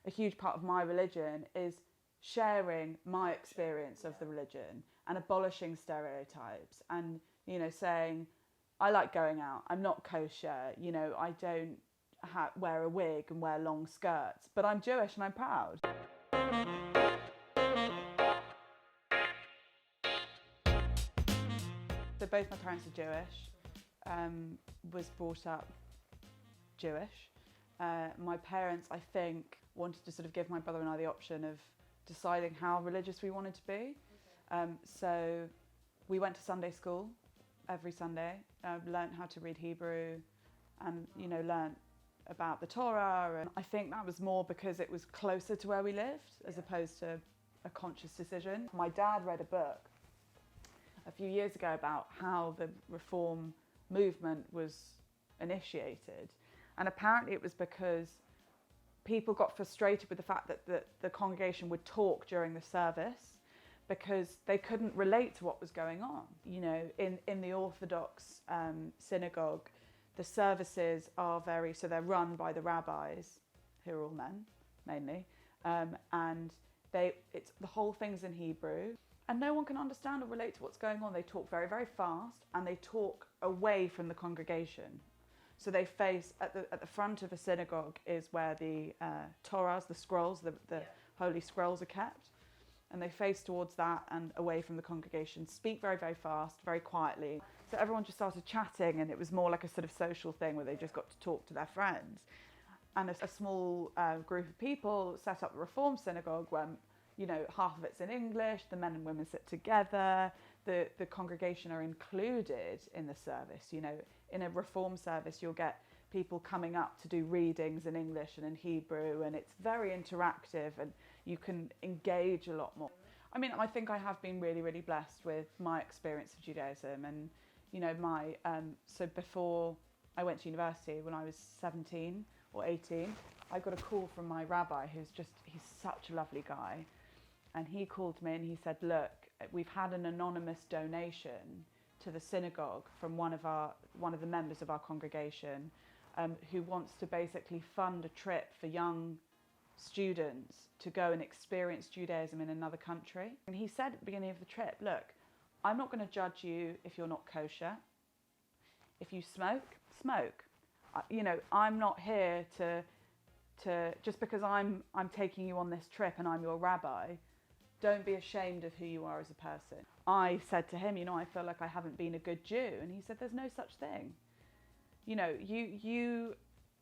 a huge part of my religion is sharing my experience of the religion and abolishing stereotypes and, you know, saying, I like going out, I'm not kosher, you know, I don't wear a wig and wear long skirts, but I'm Jewish and I'm proud. So both my parents are Jewish, was brought up Jewish. My parents, I think, wanted to sort of give my brother and I the option of deciding how religious we wanted to be. So we went to Sunday school every Sunday, learnt how to read Hebrew and, you know, learnt about the Torah. And I think that was more because it was closer to where we lived as opposed to a conscious decision. My dad read a book a few years ago about how the Reform movement was initiated. And apparently it was because people got frustrated with the fact that the congregation would talk during the service because they couldn't relate to what was going on. You know, in the Orthodox synagogue, the services are so they're run by the rabbis, who are all men, mainly, and the whole thing's in Hebrew, and no one can understand or relate to what's going on. They talk very, very fast, and they talk away from the congregation. So they face, at the front of a synagogue is where the Torahs, the scrolls, the holy scrolls are kept. And they face towards that and away from the congregation, speak very, very fast, very quietly. So everyone just started chatting, and it was more like a sort of social thing where they just got to talk to their friends. And a small group of people set up the Reform synagogue where, you know, half of it's in English, the men and women sit together, the congregation are included in the service. You know, in a Reform service, you'll get people coming up to do readings in English and in Hebrew, and it's very interactive and you can engage a lot more. I mean, I think I have been really, really blessed with my experience of Judaism. And, you know, so before I went to university, when I was 17 or 18, I got a call from my rabbi, he's such a lovely guy. And he called me and he said, look, we've had an anonymous donation to the synagogue from one of the members of our congregation, who wants to basically fund a trip for young students to go and experience Judaism in another country. And he said at the beginning of the trip, look, I'm not going to judge you if you're not kosher. If you smoke, smoke. You know, I'm not here to just because I'm taking you on this trip and I'm your rabbi, don't be ashamed of who you are as a person. I said to him, you know, I feel like I haven't been a good Jew. And he said, there's no such thing. You know, you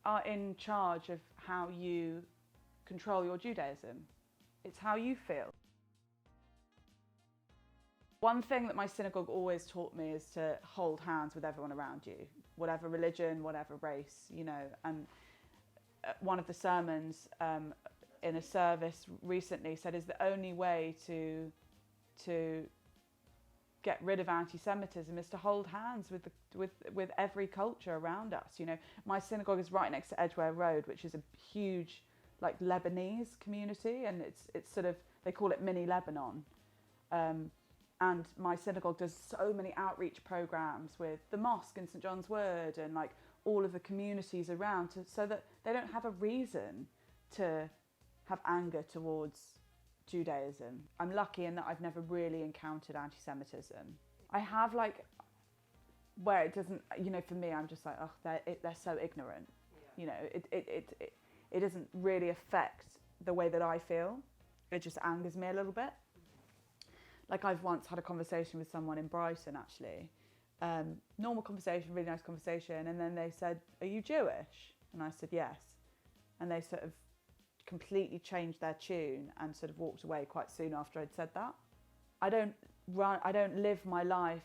are in charge of how you control your Judaism. It's how you feel. One thing that my synagogue always taught me is to hold hands with everyone around you, whatever religion, whatever race, you know. And one of the sermons in a service recently said is the only way to get rid of anti-Semitism is to hold hands with every culture around us. You know, my synagogue is right next to Edgware Road, which is a huge, like, Lebanese community, and it's sort of, they call it mini Lebanon. And my synagogue does so many outreach programs with the mosque in St John's Wood and like all of the communities around, so that they don't have a reason to have anger towards Judaism. I'm lucky in that I've never really encountered anti-Semitism. I have, like, where it doesn't, you know, for me, I'm just like, oh, they're so ignorant. You know, it doesn't really affect the way that I feel. It just angers me a little bit. Like, I've once had a conversation with someone in Brighton, actually. Normal conversation, really nice conversation. And then they said, are you Jewish? And I said, yes. And they sort of completely changed their tune and sort of walked away quite soon after I'd said that. I don't live my life,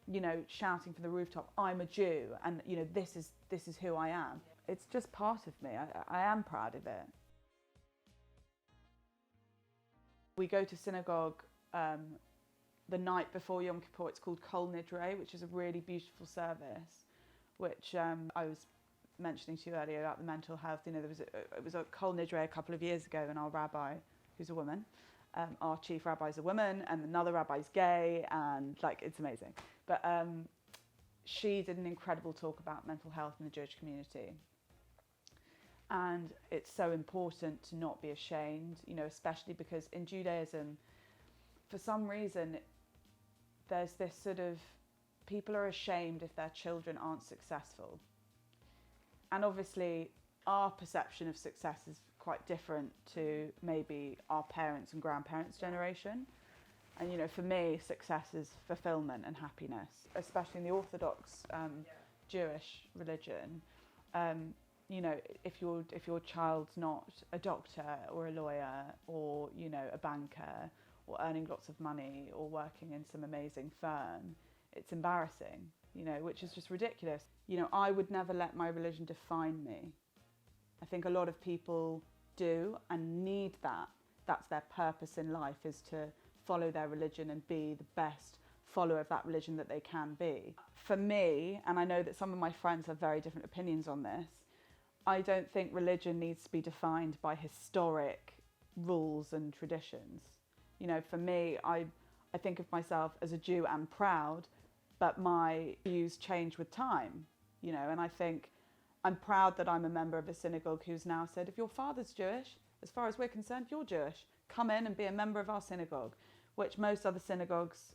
you know, shouting from the rooftop, I'm a Jew, and, you know, this is who I am. It's just part of me. I am proud of it. We go to synagogue the night before Yom Kippur. It's called Kol Nidre, which is a really beautiful service, which I was mentioning to you earlier about the mental health. You know, it was a Kol Nidre a couple of years ago, and our rabbi, who's a woman, our chief rabbi is a woman, and another rabbi's gay, and like, it's amazing. But she did an incredible talk about mental health in the Jewish community. And it's so important to not be ashamed, you know, especially because in Judaism, for some reason, there's this sort of, people are ashamed if their children aren't successful. And obviously, our perception of success is quite different to maybe our parents' and grandparents' generation. And, you know, for me, success is fulfillment and happiness, especially in the Orthodox Jewish religion. You know, if your child's not a doctor or a lawyer or, you know, a banker or earning lots of money or working in some amazing firm, it's embarrassing, you know, which is just ridiculous. You know, I would never let my religion define me. I think a lot of people do and need that. That's their purpose in life, is to follow their religion and be the best follower of that religion that they can be. For me, and I know that some of my friends have very different opinions on this, I don't think religion needs to be defined by historic rules and traditions. You know, for me, I think of myself as a Jew and proud, but my views change with time, you know, and I think I'm proud that I'm a member of a synagogue who's now said, if your father's Jewish, as far as we're concerned, you're Jewish. Come in and be a member of our synagogue, which most other synagogues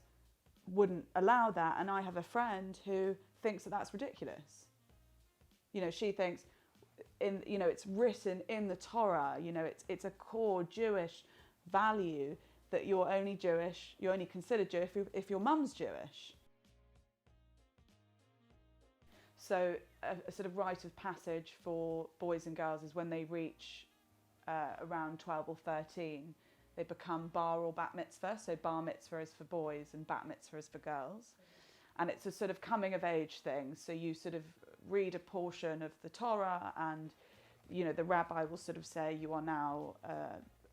wouldn't allow that. And I have a friend who thinks that that's ridiculous. You know, she thinks, you know, it's written in the Torah, you know, it's a core Jewish value that you're only Jewish, you're only considered Jewish if your mum's Jewish. So a sort of rite of passage for boys and girls is when they reach around 12 or 13, they become bar or bat mitzvah. So bar mitzvah is for boys and bat mitzvah is for girls. And it's a sort of coming of age thing. So you sort of read a portion of the Torah and, you know, the rabbi will sort of say, you are now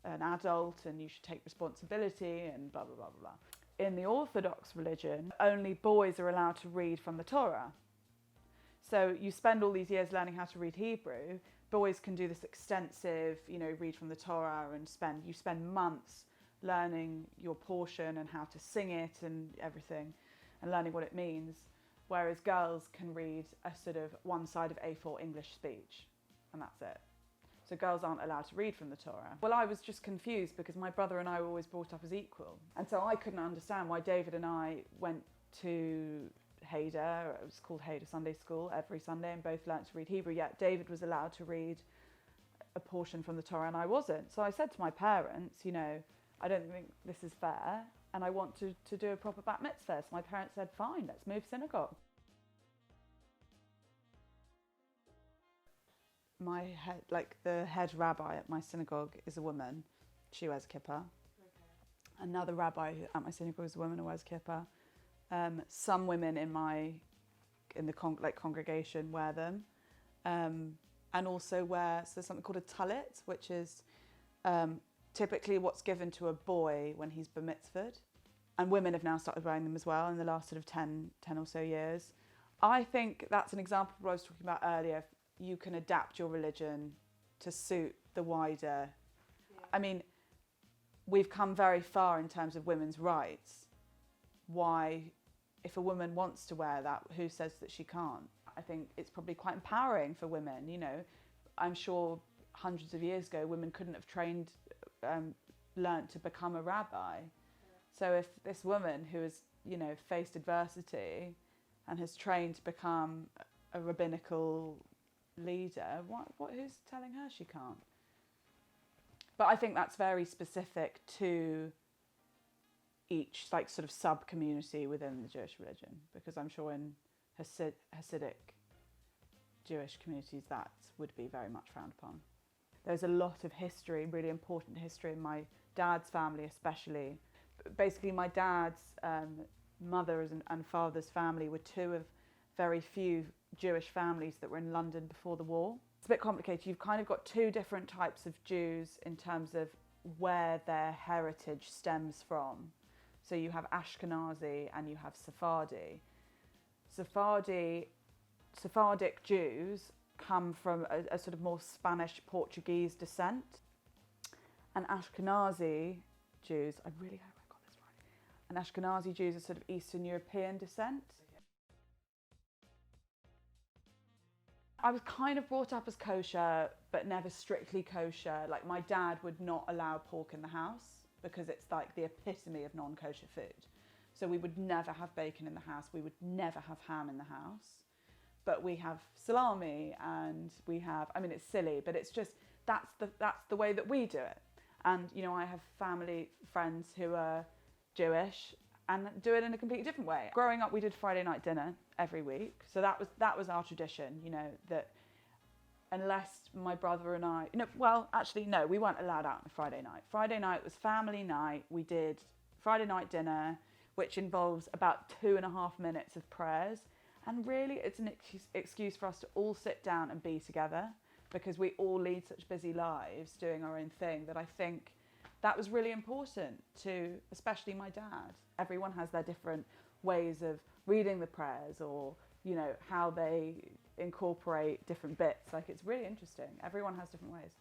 an adult and you should take responsibility and blah, blah, blah, blah, blah. In the Orthodox religion, only boys are allowed to read from the Torah. So you spend all these years learning how to read Hebrew. Boys can do this extensive, you know, read from the Torah and you spend months learning your portion and how to sing it and everything and learning what it means. Whereas girls can read a sort of one side of A4 English speech and that's it. So girls aren't allowed to read from the Torah. Well, I was just confused because my brother and I were always brought up as equal. And so I couldn't understand why David and I went to Hader, it was called Hader Sunday School, every Sunday, and both learnt to read Hebrew, yet David was allowed to read a portion from the Torah and I wasn't. So I said to my parents, you know, I don't think this is fair and I want to do a proper bat mitzvah. So my parents said, fine, let's move synagogue. The head rabbi at my synagogue is a woman. She wears a kippah. Okay. Another rabbi at my synagogue is a woman who wears a kippah. Some women in the congregation wear them, and also wear something called a talit, which is typically what's given to a boy when he's bar mitzvahed. And women have now started wearing them as well in the last sort of 10 or so years. I think that's an example of what I was talking about earlier. You can adapt your religion to suit the wider. Yeah. I mean, we've come very far in terms of women's rights. Why, if a woman wants to wear that, who says that she can't? I think it's probably quite empowering for women, you know. I'm sure hundreds of years ago, women couldn't have learnt to become a rabbi. Yeah. So if this woman who has, you know, faced adversity and has trained to become a rabbinical leader, who's telling her she can't? But I think that's very specific to each sort of sub-community within the Jewish religion, because I'm sure in Hasidic Jewish communities that would be very much frowned upon. There's a lot of history, really important history in my dad's family especially. Basically my dad's mother's and father's family were two of very few Jewish families that were in London before the war. It's a bit complicated. You've kind of got two different types of Jews in terms of where their heritage stems from. So you have Ashkenazi and you have Sephardi. Sephardic Jews come from a sort of more Spanish Portuguese descent. And Ashkenazi Jews, I really hope I got this right. And Ashkenazi Jews are sort of Eastern European descent. I was kind of brought up as kosher, but never strictly kosher. Like my dad would not allow pork in the house because it's like the epitome of non-kosher food. So we would never have bacon in the house. We would never have ham in the house. But we have salami and we have, I mean, it's silly, but it's just, that's the way that we do it. And, you know, I have family, friends who are Jewish and do it in a completely different way. Growing up, we did Friday night dinner every week. So that was our tradition, you know, that unless my brother and I, well, actually, no, we weren't allowed out on Friday night. Friday night was family night. We did Friday night dinner, which involves about 2.5 minutes of prayers. And really, it's an excuse for us to all sit down and be together, because we all lead such busy lives doing our own thing that I think that was really important to, especially my dad. Everyone has their different ways of reading the prayers, or, you know, how they incorporate different bits. Like, it's really interesting. Everyone has different ways.